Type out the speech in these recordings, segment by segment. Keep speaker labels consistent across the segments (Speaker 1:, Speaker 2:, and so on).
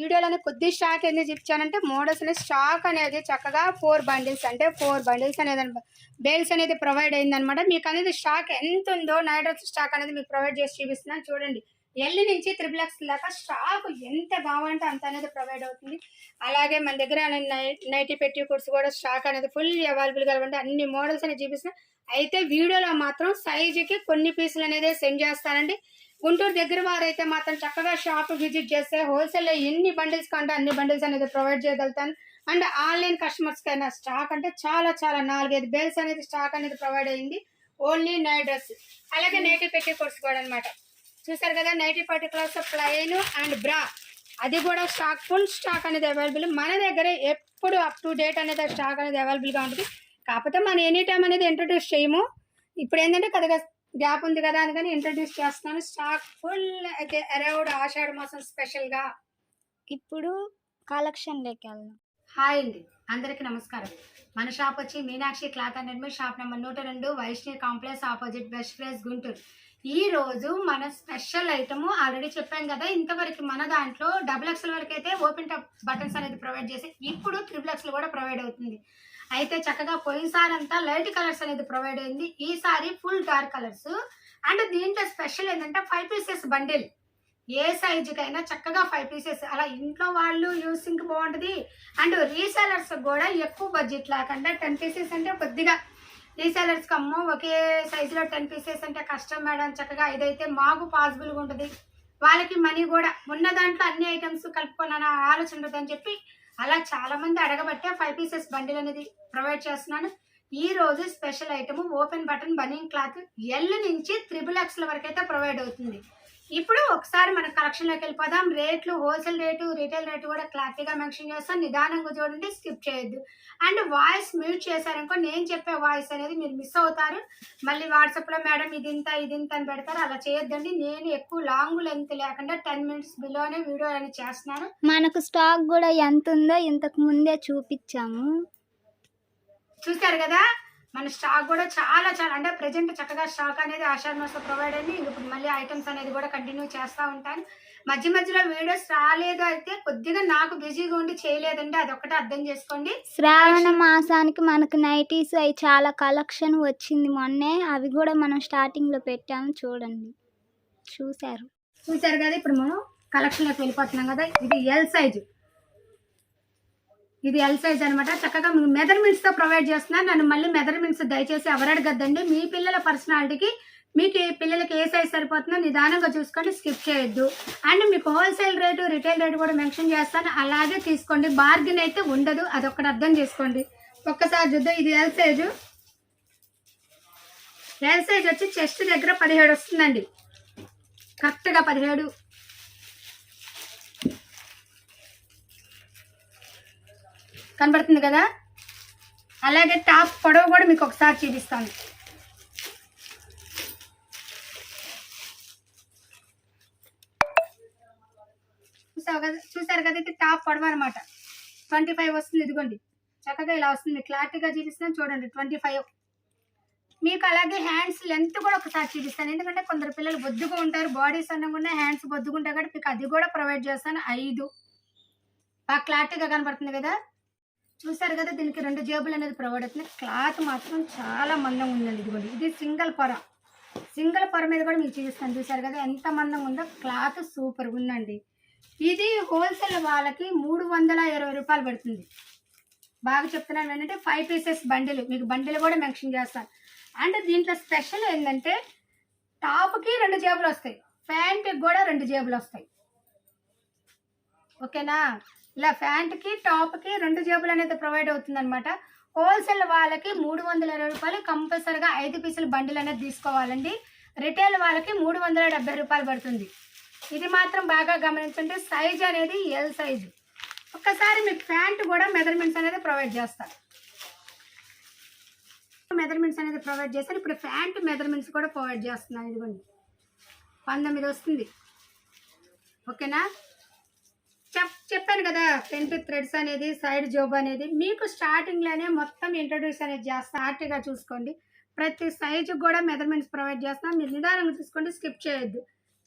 Speaker 1: వీడియోలోనే కొద్ది స్టాక్ ఎందుకు చూపించానంటే మోడల్స్ అనేది స్టాక్ అనేది చక్కగా 4 బండిల్స్ అంటే 4 బండిల్స్ అనేది బేల్స్ అనేది ప్రొవైడ్ అయిందనమాట. మీకు అనేది స్టాక్ ఎంత ఉందో నైట్ డ్రెస్ స్టాక్ అనేది మీకు ప్రొవైడ్ చేసి చూపిస్తున్నాను చూడండి. ఎల్ నుంచి XXX దాకా స్టాక్ ఎంత కావాలంటే అంత అనేది ప్రొవైడ్ అవుతుంది. అలాగే మన దగ్గర నైటీ పెట్టి కోట్స్ కూడా స్టాక్ అనేది ఫుల్ అవైలబుల్గా ఉంటే అన్ని మోడల్స్ అనేది చూపిస్తున్నాను. అయితే వీడియోలో మాత్రం సైజుకి కొన్ని పీసులు అనేది సెండ్ చేస్తానండి. గుంటూరు దగ్గర వారైతే మాత్రం చక్కగా షాప్ విజిట్ చేస్తే హోల్సేల్లో ఎన్ని బండిల్స్ కంటే అన్ని బండిల్స్ అనేది ప్రొవైడ్ చేయగలుగుతాను. అండ్ ఆన్లైన్ కస్టమర్స్కి అయినా స్టాక్ అంటే చాలా 4-5 బేల్స్ అనేది స్టాక్ అనేది ప్రొవైడ్ అయింది. ఓన్లీ నైట్ డ్రెస్ అలాగే నైటీ పెట్టి కోర్స్ కూడా అనమాట. చూసారు కదా, నైటీ పర్టికులర్స్ ప్లెయిన్ అండ్ బ్రా అది కూడా స్టాక్ ఫుల్ స్టాక్ అనేది అవైలబుల్. మన దగ్గర ఎప్పుడు అప్ టు డేట్ అనేది స్టాక్ అనేది అవైలబుల్గా ఉంటుంది. కాకపోతే మనం ఎనీ టైం అనేది ఇంట్రడ్యూస్ చేయము. ఇప్పుడు ఏంటంటే కొద్దిగా గ్యాప్ ఉంది కదా అందుకని ఇంట్రడ్యూస్ చేస్తున్నాను. స్టాక్ ఫుల్ అయితే అరౌండ్ ఆషాఢ మాసం స్పెషల్గా.
Speaker 2: ఇప్పుడు కలెక్షన్ లెక్క వెళ్దాం.
Speaker 1: హాయ్ అండి, అందరికీ నమస్కారం. మన షాప్ వచ్చి Meenakshi cloth and readymade shop number 102 Vaishnavi complex opposite best price Guntur. ఈ రోజు మన స్పెషల్ ఐటమ్ ఆల్రెడీ చెప్పాం కదా, ఇంతవరకు మన దాంట్లో XXL వరకు అయితే ఓపెన్ టాప్ బటన్స్ అనేది ప్రొవైడ్ చేసి ఇప్పుడు XXL కూడా ప్రొవైడ్ అవుతుంది. అయితే చక్కగా పోయినసారి అంతా లైట్ కలర్స్ అనేది ప్రొవైడ్ అయింది. ఈసారి ఫుల్ డార్క్ కలర్స్. అండ్ దీంట్లో స్పెషల్ ఏంటంటే 5 పీసెస్ బండిల్. ఏ సైజుకైనా చక్కగా 5 పీసెస్ అలా ఇంట్లో వాళ్ళు యూసింగ్కి బాగుంటుంది. అండ్ రీసెలర్స్ కూడా ఎక్కువ బడ్జెట్ లేకుండా 10 పీసెస్ అంటే కొద్దిగా రీసెలర్స్కి అమ్మో ఒకే సైజులో 10 పీసెస్ అంటే కష్టం మేడం, చక్కగా ఇదైతే మాకు పాసిబుల్గా ఉంటుంది. వాళ్ళకి మనీ కూడా ఉన్న దాంట్లో అన్ని ఐటమ్స్ కలుపుకోవాలన్న ఆలోచన ఉంటుందని చెప్పి అలా చాలామంది అడగబట్టే 5 పీసెస్ బండిల్ అనేది ప్రొవైడ్ చేస్తున్నాను. ఈ రోజు స్పెషల్ ఐటమ్ ఓపెన్ బటన్ బనింగ్ క్లాత్ ఎల్ నుంచి XXL వరకు అయితే ప్రొవైడ్ అవుతుంది. ఇప్పుడు ఒకసారి మన కలెక్షన్లోకి వెళ్ళిపోదాం. రేట్లు హోల్సేల్ రేటు రీటైల్ రేటు కూడా క్లారిటీగా మెన్షన్ చేస్తాను. నిదానంగా చూడండి, స్కిప్ చేయొద్దు. అండ్ వాయిస్ మ్యూట్ చేశారనుకో నేను చెప్పే వాయిస్ అనేది మీరు మిస్ అవుతారు. మళ్ళీ వాట్సాప్లో మేడం ఇది ఇంత అని పెడతారు, అలా చేయొద్దండి. నేను ఎక్కువ లాంగ్ లెంత్ లేకుండా 10 మినిట్స్ బిలోనే వీడియో అనేది చేస్తున్నాను.
Speaker 2: మనకు స్టాక్ కూడా ఎంత ఉందో ఇంతకు ముందే చూపించాము,
Speaker 1: చూశారు కదా. మన స్టాక్ కూడా చాలా అంటే ప్రజెంట్ చక్కగా స్టాక్ అనేది ఆషాఢ మాసం ప్రొవైడ్ అయింది. ఇప్పుడు మళ్ళీ ఐటమ్స్ అనేది కూడా కంటిన్యూ చేస్తూ ఉంటాను. మధ్యలో వీడియోస్ రాలేదు అయితే కొద్దిగా నాకు బిజీగా ఉండి చేయలేదండి, అదొక్కటే అర్థం చేసుకోండి.
Speaker 2: శ్రావణ మాసానికి మనకు నైటీస్ అవి చాలా కలెక్షన్ వచ్చింది మొన్నే, అవి కూడా మనం స్టార్టింగ్లో పెట్టాము చూడండి. చూసారు
Speaker 1: కదా. ఇప్పుడు మనం కలెక్షన్లోకి వెళ్ళిపోతున్నాం కదా. ఇది ఎల్ సైజు, ఇది ఎల్ సైజ్ అనమాట. చక్కగా మెజర్మెంట్స్తో ప్రొవైడ్ చేస్తున్నాను. నన్ను మళ్ళీ మెజర్మెంట్స్ దయచేసి ఎవరు అడగద్దండి. మీ పిల్లల పర్సనాలిటీకి మీకు పిల్లలకి ఏ సైజ్ సరిపోతుందో నిదానంగా చూసుకొని స్కిప్ చేయొద్దు. అండ్ మీకు హోల్సేల్ రేటు రిటైల్ రేటు కూడా మెన్షన్ చేస్తాను, అలాగే తీసుకోండి. బార్గెన్ అయితే ఉండదు, అదొక్కటి అర్థం చేసుకోండి. ఒక్కసారి చూద్దాం. ఇది ఎల్ సైజు. ఎల్ సైజ్ వచ్చి చెస్ట్ దగ్గర 17 వస్తుందండి, కరెక్ట్గా 17 కనబడుతుంది కదా. అలాగే టాప్ పొడవు కూడా మీకు ఒకసారి చూపిస్తాను. చూసారు కదా, ఇది టాప్ పొడవు అనమాట. 25 వస్తుంది. ఇదిగోండి చక్కగా ఇలా వస్తుంది, క్లారిటీగా చూపిస్తున్నాను చూడండి. 25 మీకు. అలాగే హ్యాండ్స్ లెంత్ కూడా ఒకసారి చూపిస్తాను, ఎందుకంటే కొందరు పిల్లలు బొద్దుగా ఉంటారు, బాడీస్ అన్నకుండా హ్యాండ్స్ బొద్దుగా ఉంటాయి కాబట్టి మీకు అది కూడా ప్రొవైడ్ చేస్తాను. 5 బాగా క్లారిటీగా కనబడుతుంది కదా. చూసారు కదా, దీనికి 2 జేబులు అనేది ప్రొవైడ్ అవుతుంది. క్లాత్ మాత్రం చాలా మందంగా ఉందండి. ఇదిగోండి ఇది సింగిల్ పొర మీద కూడా మీకు చూపిస్తాను. చూసారు కదా ఎంత మందంగా ఉందో, క్లాత్ సూపర్ ఉందండి. ఇది హోల్సేల్ వాళ్ళకి 320 రూపాయలు పడుతుంది. బాగా చెప్తున్నాను ఏంటంటే 5 పీసెస్ బండిల్, మీకు బండిల్ కూడా మెన్షన్ చేస్తాను. అండ్ దీంట్లో స్పెషల్ ఏంటంటే టాప్కి 2 జేబులు వస్తాయి, ప్యాంట్కి కూడా 2 జేబులు వస్తాయి. ఓకేనా. ఇలా ప్యాంట్కి టాప్కి 2 జేబులు అనేది ప్రొవైడ్ అవుతుంది అనమాట. హోల్సేల్ వాళ్ళకి 320 రూపాయలు, కంపల్సరీగా 5 పీసులు బండిల్ అనేది తీసుకోవాలండి. రిటైల్ వాళ్ళకి 370 రూపాయలు పడుతుంది. ఇది మాత్రం బాగా గమనించండి. సైజ్ అనేది ఎల్ సైజు. ఒక్కసారి మీకు ప్యాంట్ కూడా మెజర్మెంట్స్ అనేది ప్రొవైడ్ చేస్తారు. మెజర్మెంట్స్ అనేది ప్రొవైడ్ చేస్తారు. ఇప్పుడు ప్యాంట్ మెజర్మెంట్స్ కూడా ప్రొవైడ్ చేస్తున్నాను. ఇదిగోండి 19 వస్తుంది. ఓకేనా. చెప్పాను కదా, ఫ్రంట్ థ్రెడ్స్ అనేది సైడ్ జోబ్ అనేది మీకు స్టార్టింగ్లోనే మొత్తం ఇంట్రడ్యూస్ అనేది చేస్తాను. ఆర్టీగా చూసుకోండి. ప్రతి సైజు కూడా మెజర్మెంట్స్ ప్రొవైడ్ చేస్తాం. మీరు నిదానంగా చూసుకోండి, స్కిప్ చేయొద్దు.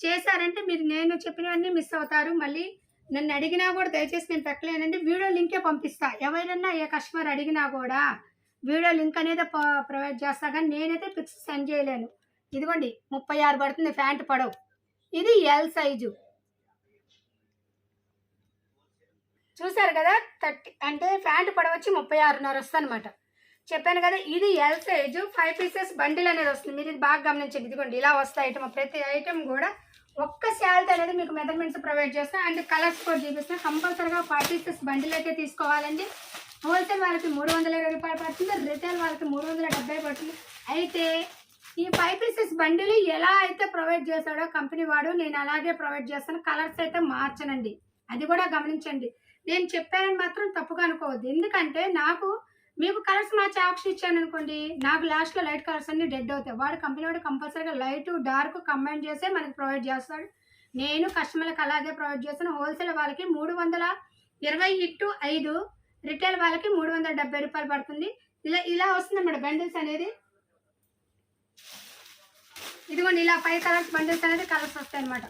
Speaker 1: చేశారంటే మీరు నేను చెప్పినవన్నీ మిస్ అవుతారు. మళ్ళీ నన్ను అడిగినా కూడా దయచేసి నేను పెట్టలేనండి, వీడియో లింకే పంపిస్తా. ఎవరైనా ఏ కస్టమర్ అడిగినా కూడా వీడియో లింక్ అనేది ప్రొవైడ్ చేస్తా, కానీ నేనైతే పిక్స్ సెండ్ చేయలేను. ఇదిగోండి 36 పడుతుంది ప్యాంట్ పొడవు. ఇది ఎల్ సైజు. చూసారు కదా, 30 అంటే ప్యాంట్ పొడవు వచ్చి 36.5 వస్తుంది అనమాట. చెప్పాను కదా, ఇది ఎల్ సైజు 5 పీసెస్ బండిల్ అనేది వస్తుంది. మీరు ఇది బాగా గమనించండి. ఇదిగోండి ఇలా వస్తాయి ఐటమ్. ప్రతి ఐటమ్ కూడా ఒక్క శాలరీ అనేది మీకు మెజర్మెంట్స్ ప్రొవైడ్ చేస్తాం అండ్ కలర్స్ కూడా చూపిస్తాం. కంపల్సరీగా 5 పీసెస్ బండిల్ అయితే తీసుకోవాలండి. హోల్సేల్ వాళ్ళకి 320 రూపాయలు పడుతుంది, రిటైల్ వాళ్ళకి 370 పడుతుంది. అయితే ఈ 5 పీసెస్ బండిల్ ఎలా అయితే ప్రొవైడ్ చేశాడో కంపెనీ వాడు, నేను అలాగే ప్రొవైడ్ చేస్తాను. కలర్స్ అయితే మార్చనండి, అది కూడా గమనించండి. నేను చెప్పానని మాత్రం తప్పుగా అనుకోవద్దు. ఎందుకంటే మీకు కలర్స్ మార్చే ఆప్షన్ ఇచ్చాను అనుకోండి, నాకు లాస్ట్లో లైట్ కలర్స్ అన్ని డెడ్ అవుతాయి. వాడు కంపెనీ వాడు కంపల్సరీగా లైట్ డార్క్ కంబైన్ చేసే మనకి ప్రొవైడ్ చేస్తాడు. నేను కస్టమర్లకు అలాగే ప్రొవైడ్ చేస్తాను. హోల్సేల్ వాళ్ళకి 320/5, రిటైల్ వాళ్ళకి 370 రూపాయలు పడుతుంది. ఇలా వస్తుంది అన్నమాట బండిల్స్ అనేది. ఇదిగోండి ఇలా 5 కలర్స్ బండిల్స్ అనేది కలర్స్ వస్తాయి అన్నమాట.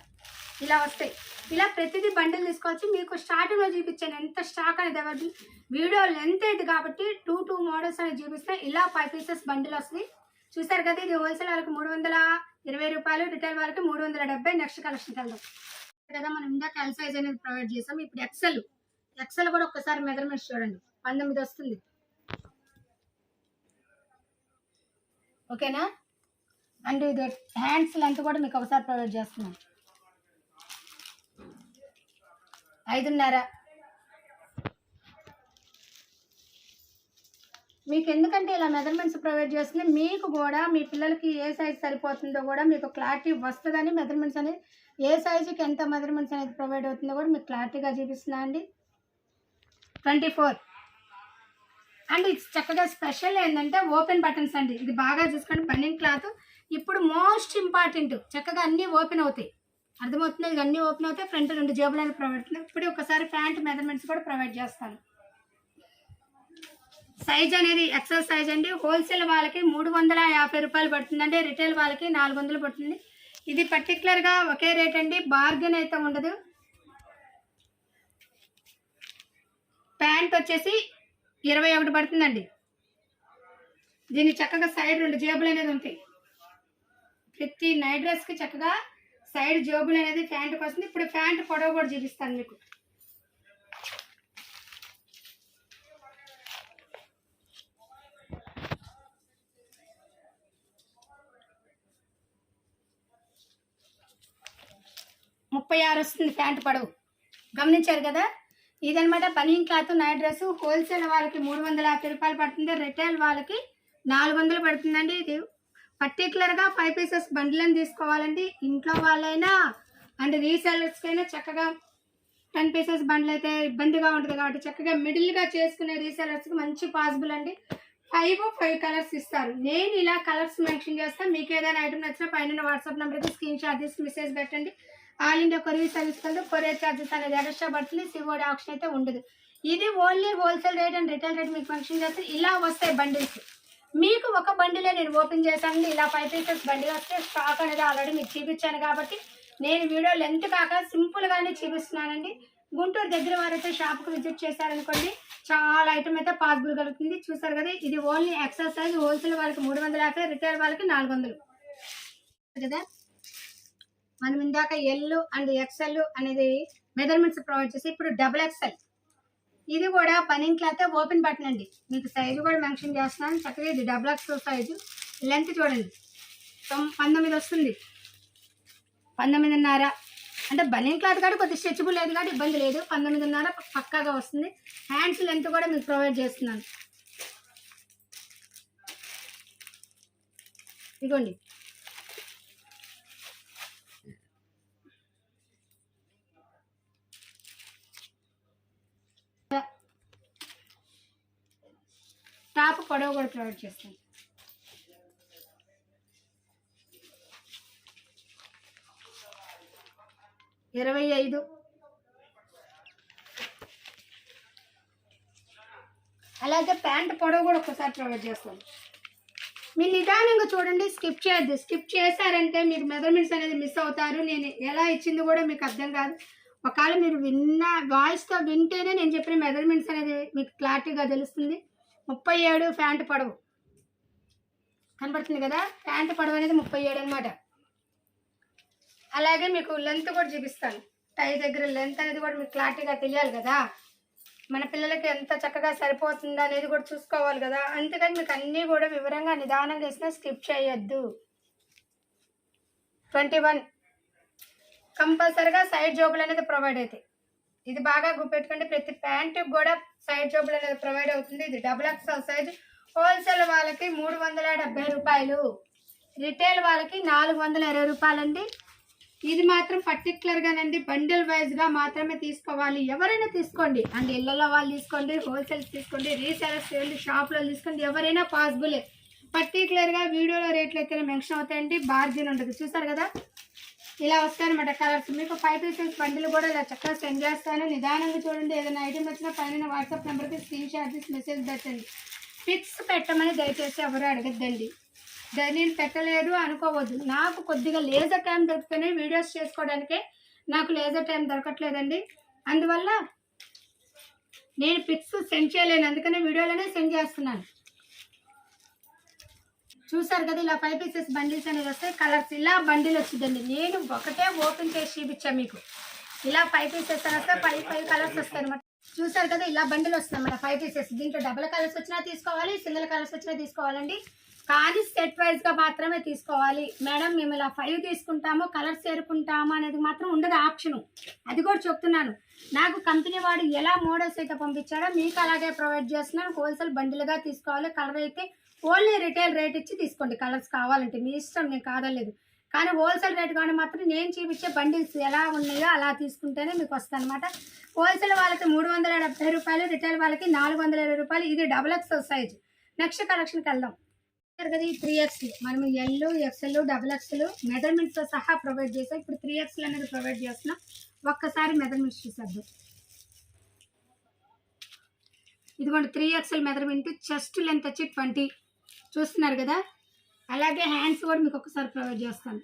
Speaker 1: ఇలా వస్తాయి. ఇలా ప్రతిదీ బండిల్ తీసుకోవచ్చు. మీకు స్టార్టింగ్లో చూపించాను ఎంత స్టాక్ అనేది అవైలబుల్. వీడియో లెంత్ ఇది కాబట్టి 2 మోడల్స్ అనేది చూపిస్తాయి. ఇలా 5 పీసెస్ బండిల్ వస్తుంది. చూసారు కదా, ఇది హోల్సేల్ వాళ్ళకి 320 రూపాయలు, రిటైల్ వాళ్ళకి 370. నెక్స్ట్ కలెక్షన్కి వెళ్దాం కదా. మనం ఇందాక ఎల్ సైజ్ అనేది ప్రొవైడ్ చేసాం. ఇప్పుడు ఎక్సెల్ కూడా ఒక్కసారి మెజర్మెంట్స్ చూడండి. 19 వస్తుంది. ఓకేనా. అండ్ ఇది హ్యాండ్స్ లెంత్ కూడా మీకు ఒకసారి ప్రొవైడ్ చేస్తున్నాను. 5.5. మీకు ఎందుకంటే ఇలా మెజర్మెంట్స్ ప్రొవైడ్ చేస్తుంది, మీకు కూడా మీ పిల్లలకి ఏ సైజ్ సరిపోతుందో కూడా మీకు క్లారిటీ వస్తుందని మెజర్మెంట్స్ అనేది ఏ సైజుకి ఎంత మెజర్మెంట్స్ అనేది ప్రొవైడ్ అవుతుందో కూడా మీకు క్లారిటీగా చూపిస్తున్నా అండి. 24. అండ్ ఇది చక్కగా స్పెషల్ ఏంటంటే ఓపెన్ బటన్స్ అండి. ఇది బాగా చూసుకోండి. బనియన్ క్లాత్ ఇప్పుడు మోస్ట్ ఇంపార్టెంట్. చక్కగా అన్నీ ఓపెన్ అవుతాయి. అర్థమవుతుంది, ఇది అన్నీ ఓపెన్ అవుతాయి. ఫ్రంట్ 2 జేబులు అనేది ప్రొవైడ్ అవుతుంది. ఇప్పుడు ఒకసారి ప్యాంట్ మెజర్మెంట్స్ కూడా ప్రొవైడ్ చేస్తాను. సైజ్ అనేది ఎక్సెల్ సైజ్ అండి. హోల్సేల్ వాళ్ళకి 350 రూపాయలు పడుతుందండి, రిటైల్ వాళ్ళకి 400 పడుతుంది. ఇది పర్టికులర్గా ఒకే రేట్ అండి, బార్గెన్ అయితే ఉండదు. ప్యాంట్ వచ్చేసి 21 పడుతుందండి. దీన్ని చక్కగా సైడ్ 2 జేబులు అనేది ఉంటాయి. ప్రతి నైట్ డ్రెస్కి చక్కగా సైడ్ జేబులు అనేది ప్యాంట్కి వస్తుంది. ఇప్పుడు ప్యాంట్ పొడవు కూడా చూపిస్తాను మీకు. ముప్పై 36 వస్తుంది ప్యాంట్ పొడవు. గమనించారు కదా, ఇదనమాట బనియన్ క్లాత్ నైట్ డ్రెస్. హోల్సేల్ వాళ్ళకి 350 రూపాయలు పడుతుంది, రిటైల్ వాళ్ళకి 400 పడుతుందండి. ఇది పర్టికులర్గా 5 పీసెస్ బండిలను తీసుకోవాలండి. ఇంట్లో వాళ్ళైనా అండ్ రీసెలర్స్కైనా చక్కగా 10 పీసెస్ బండ్లు అయితే ఇబ్బందిగా ఉంటుంది కాబట్టి చక్కగా మిడిల్గా చేసుకునే రీసెలర్స్కి మంచి పాసిబుల్ అండి. 5 కలర్స్ ఇస్తారు. నేను ఇలా కలర్స్ మెన్షన్ చేస్తాను. మీకు ఏదైనా ఐటమ్ నచ్చినా పైన వాట్సాప్ నెంబర్కి స్క్రీన్ షాట్ తీసి మెసేజ్ పెట్టండి. ఆల్ ఇండియా కొరియర్ సర్వీస్ కలదు. కొరియర్ ఛార్జెస్ అనేది ఎక్స్ట్రా పడుతుంది. సిఓడి ఆప్షన్ అయితే ఉండదు. ఇది only wholesale rate and retail rate మీకు మెన్షన్ చేస్తే ఇలా వస్తాయి బండిల్స్. మీకు ఒక బండిలే నేను ఓపెన్ చేశాను. ఇలా 5 పీసెస్ బండిల్ వస్తే స్టాక్ అనేది ఆల్రెడీ మీకు చూపించాను కాబట్టి నేను వీడియో లెంత్ కాక సింపుల్గానే చూపిస్తున్నానండి. గుంటూరు దగ్గర వారైతే షాప్కి విజిట్ చేశారనుకోండి, చాలా ఐటమ్ అయితే పాసిబుల్ కలుగుతుంది. చూసారు కదా, ఇది ఓన్లీ ఎక్సెల్ సైజ్. హోల్సేల్ వాళ్ళకి 350, రిటైల్ వాళ్ళకి 400 కదా. మనం ఇందాక ఎల్ అండ్ ఎక్సెల్ అనేది మెజర్మెంట్స్ ప్రొవైడ్ చేసి ఇప్పుడు XXL. ఇది కూడా బనియన్ క్లాత్ ఓపెన్ బటన్ అండి. మీకు సైజు కూడా మెన్షన్ చేస్తున్నాను. చక్కగా ఇది XXL సైజు. లెంత్ చూడండి 19 వస్తుంది. 19.5 అంటే బనియన్ క్లాత్ కాబట్టి కొద్దిగా స్ట్రెచబుల్ లేదు కాబట్టి ఇబ్బంది లేదు. 19.5 పక్కాగా వస్తుంది. హ్యాండ్స్ లెంత్ కూడా మీకు ప్రొవైడ్ చేస్తున్నాను. ఇదిగోండి, టాప్ పొడవు కూడా ప్రొవైడ్ చేస్తాను. $25. అలాగే ప్యాంట్ పొడవు కూడా ఒకసారి ప్రొవైడ్ చేస్తాను. మీరు నిదానంగా చూడండి, స్కిప్ చేయొద్దు. స్కిప్ చేశారంటే మీకు మెజర్మెంట్స్ అనేది మిస్ అవుతారు. నేను ఎలా ఇచ్చింది కూడా మీకు అర్థం కాదు. ఒకవేళ మీరు వాయిస్తో వింటేనే నేను చెప్పిన మెజర్మెంట్స్ అనేది మీకు క్లారిటీగా తెలుస్తుంది. 37 ప్యాంట్ పొడవు కనబడుతుంది కదా, ప్యాంట్ పొడవు అనేది 37 అనమాట. అలాగే మీకు లెంత్ కూడా చూపిస్తాను. టై దగ్గర లెంత్ అనేది కూడా మీకు క్లారిటీగా తెలియాలి కదా, మన పిల్లలకి ఎంత చక్కగా సరిపోతుందా అనేది కూడా చూసుకోవాలి కదా. అందుకని మీకు అన్నీ కూడా వివరంగా నిదానంగా ఇస్తున్నా, స్కిప్ చేయొద్దు. 21 కంపల్సరిగా సైడ్ జోబులు అనేది ప్రొవైడ్ అవుతాయి. ఇది బాగా గుర్తుపెట్టుకోండి, ప్రతి ప్యాంటుకి కూడా సైడ్ జోబులు అనేది ప్రొవైడ్ అవుతుంది. ఇది XXL సైజ్. హోల్సేల్ వాళ్ళకి 370 రూపాయలు, రిటైల్ వాళ్ళకి 420 రూపాయలండి. ఇది మాత్రం పర్టికులర్గానండి బండిల్ వైజ్గా మాత్రమే తీసుకోవాలి. ఎవరైనా తీసుకోండి, అండ్ ఇళ్ళలో వాళ్ళు తీసుకోండి, హోల్సేల్స్ తీసుకోండి, రీసేలర్స్ తీసుకోండి, షాప్లో తీసుకోండి, ఎవరైనా పాసిబులే. పర్టికులర్గా వీడియోలో రేట్లు అయితే మెన్షన్ అవుతాయండి, బార్జిన్ ఉండదు. చూసారు కదా, ఇలా వస్తాయన్నమాట కలర్స్. మీకు 5 పీసెస్ బండిలు కూడా ఇలా చక్కగా సెండ్ చేస్తాను. నిదానంగా చూడండి. ఏదైనా ఐటమ్ వచ్చినా పైన వాట్సాప్ నెంబర్కి స్క్రీన్ షాట్ తీసి మెసేజ్ పెట్టండి. పిక్స్ పెట్టమని దయచేసి ఎవరు అడగద్దండి. నేను పెట్టలేదు అనుకోవద్దు. నాకు కొద్దిగా లేజర్ టైం దొరుకుతూనే వీడియోస్ చేసుకోవడానికే నాకు లేజర్ టైం దొరకట్లేదండి. అందువల్ల నేను పిక్స్ సెండ్ చేయలేను, అందుకనే వీడియోలోనే సెండ్ చేస్తున్నాను. చూసారు కదా, ఇలా 5 పీసెస్ బండిల్స్ అనేది వస్తాయి. కలర్స్ ఇలా బండిల్ వచ్చిందండి. నేను ఒకటే ఓపెన్ చేసి చూపించాను మీకు. ఇలా 5 పీసెస్ అని వస్తే 5 కలర్స్ వస్తాయి అనమాట. చూసారు కదా, ఇలా బండిల్ వస్తుంది అన్నమాట 5 పీసెస్. దీంట్లో డబుల్ కలర్స్ వచ్చినా తీసుకోవాలి, సింగిల్ కలర్స్ వచ్చినా తీసుకోవాలండి. కానీ సెట్ వైజ్గా మాత్రమే తీసుకోవాలి. మేడం మేము ఇలా 5 తీసుకుంటాము, కలర్స్ చేరుకుంటాము అనేది మాత్రం ఉండదు ఆప్షను. అది కూడా చెప్తున్నాను. నాకు కంపెనీ వాడు ఎలా మోడల్స్ అయితే పంపించాడో మీకు అలాగే ప్రొవైడ్ చేస్తున్నాను. హోల్సేల్ బండిల్గా తీసుకోవాలి. కలర్ అయితే ఓన్లీ రిటైల్ రేట్ ఇచ్చి తీసుకోండి. కలర్స్ కావాలంటే మీ ఇష్టం, నేను కాదలేదు. కానీ హోల్సేల్ రేట్ కానీ మాత్రం నేను చూపించే బండిల్స్ ఎలా ఉన్నాయో అలా తీసుకుంటేనే మీకు వస్తుంది అనమాట. హోల్సేల్ వాళ్ళకి 370 రూపాయలు, రిటైల్ వాళ్ళకి 420 రూపాయలు. ఇది XXL సైజు. నెక్స్ట్ కలెక్షన్కి వెళ్దాం. కదా, ఈ 3X మనం ఎల్, XL, XXL మెజర్మెంట్స్తో సహా ప్రొవైడ్ చేసాం. ఇప్పుడు 3XL అనేది ప్రొవైడ్ చేస్తున్నాం. ఒక్కసారి మెజర్మెంట్స్ చూసేద్దాం. ఇదిగోండి 3XL మెజర్మెంట్. చెస్ట్ లెంత్ వచ్చి 20 చూస్తున్నారు కదా. అలాగే హ్యాండ్స్ కూడా మీకు ఒకసారి ప్రొవైడ్ చేస్తాను.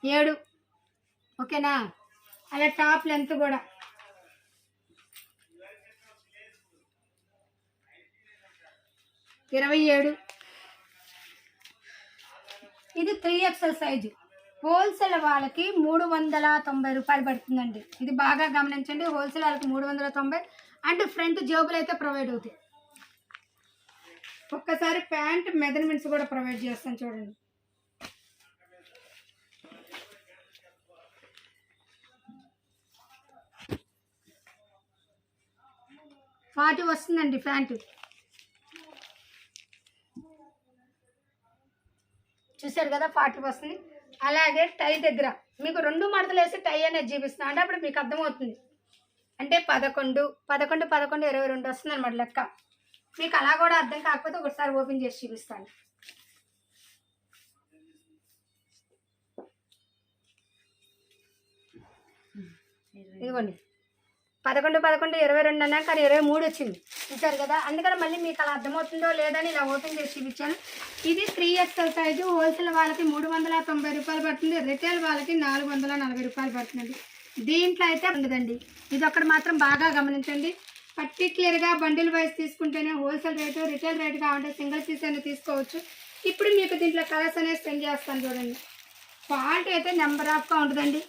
Speaker 1: 7 ఓకేనా. అలా టాప్ లెంత్ కూడా 27. ఇది 3XL సైజు. హోల్సేల్ వాళ్ళకి 390 రూపాయలు పడుతుందండి. ఇది బాగా గమనించండి. హోల్సేల్ వాళ్ళకి 390 అండ్ ఫ్రంట్ జేబులు అయితే ప్రొవైడ్ అవుతాయి. ఒక్కసారి ప్యాంట్ మెజర్మెంట్స్ కూడా ప్రొవైడ్ చేస్తాను చూడండి. ఫార్టీ వస్తుందండి ప్యాంటు. చూసారు కదా, 40 వస్తుంది. అలాగే టై దగ్గర మీకు 2 మడతలు వేసి టై అనేది చూపిస్తున్నాను. అంటే అప్పుడు మీకు అర్థమవుతుంది. అంటే 11, 22 వస్తుంది అనమాట లెక్క. మీకు అలా కూడా అర్థం కాకపోతే ఒకసారి ఓపెన్ చేసి చూపిస్తాను. ఇదిగోండి 11, 22 అన్నా కానీ 23 వచ్చింది. చూసారు కదా, అందుకని మళ్ళీ మీకు అలా అర్థమవుతుందో లేదని ఇలా ఓపెన్ చేసి చూపించాను. ఇది 3XL సైజు. హోల్సేల్ వాళ్ళకి 390 రూపాయలు పడుతుంది, రిటైల్ వాళ్ళకి 440 రూపాయలు పడుతుందండి. దీంట్లో అయితే ఉండదండి. ఇది ఒక్కటి మాత్రం బాగా గమనించండి. పర్టికులర్గా బండిల్ వైజ్ తీసుకుంటేనే హోల్సేల్ రేటు, రిటైల్ రేటు కావాలంటే సింగిల్ పీస్ అనేది తీసుకోవచ్చు. ఇప్పుడు మీకు దీంట్లో కలర్స్ అనేది సెండ్ చేస్తాను చూడండి. క్వాలిటీ అయితే నెంబర్ ఆఫ్గా ఉంటుందండి.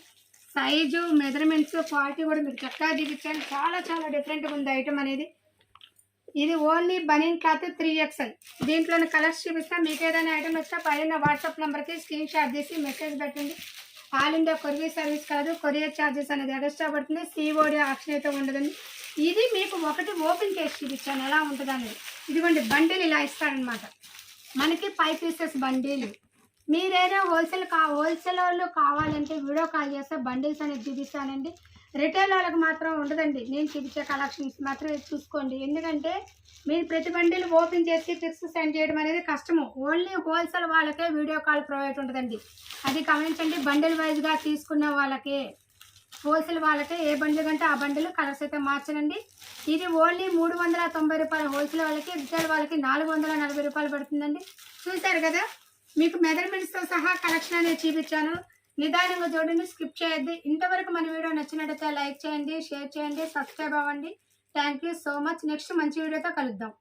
Speaker 1: సైజు, మెజర్మెంట్స్, క్వాలిటీ కూడా మీకు చక్కగా చూపించాను. చాలా చాలా డిఫరెంట్గా ఉంది ఐటమ్ అనేది. ఇది ఓన్లీ బనీన్ క్లాత్ 3XL. దీంట్లోని కలర్స్ చూపిస్తా. మీకు ఏదైనా ఐటమ్ వచ్చినా పైన వాట్సాప్ నెంబర్కి స్క్రీన్ షాట్ చేసి మెసేజ్ పెట్టండి. ఆల్ ఇండియా కొరియర్ సర్వీస్ కాదు, కొరియర్ ఛార్జెస్ అనేది ఎక్స్ట్రా పడుతుంది. COD ఆప్షన్ అయితే ఉండదండి. ఇది మీకు ఒకటి ఓపెన్ చేసి చూపించాను ఎలా ఉంటుంది అనేది. ఇదిగోండి బండిల్ ఇలా ఇస్తారనమాట. మనకి 5 పీసెస్ బండిల్. మీరేదో హోల్సేల్ వాళ్ళు కావాలంటే వీడియో కాల్ చేస్తే బండిల్స్ అనేది చూపిస్తానండి. రిటైల్ వాళ్ళకి మాత్రం ఉండదండి. నేను చూపించే కలెక్షన్స్ మాత్రమే చూసుకోండి. ఎందుకంటే మీరు ప్రతి బండిల్ ఓపెన్ చేసి పిక్స్ సెండ్ చేయడం అనేది కష్టము. ఓన్లీ హోల్సేల్ వాళ్ళకే వీడియో కాల్ ప్రొవైడ్ ఉంటుందండి. అది గమనించండి. బండిల్ వైజ్గా తీసుకున్న వాళ్ళకే, హోల్సేల్ వాళ్ళకే ఏ బండిల్ కంటే ఆ బండిల్ కలర్స్ అయితే మార్చనండి. ఇది ఓన్లీ 390 రూపాయలు హోల్సేల్ వాళ్ళకి, రిటైల్ వాళ్ళకి 440 రూపాయలు పడుతుందండి. చూశారు కదా, మీకు మెజర్మెంట్స్తో సహా కలెక్షన్ అనేది చూపించాను. నిదానంగా చూడండి, స్కిప్ చేయొద్దు. ఇంతవరకు మన వీడియో నచ్చినట్టయితే లైక్ చేయండి, షేర్ చేయండి, సబ్స్క్రైబ్ అవ్వండి. Thank you so much. Next మంచి వీడియోతో కలుద్దాం.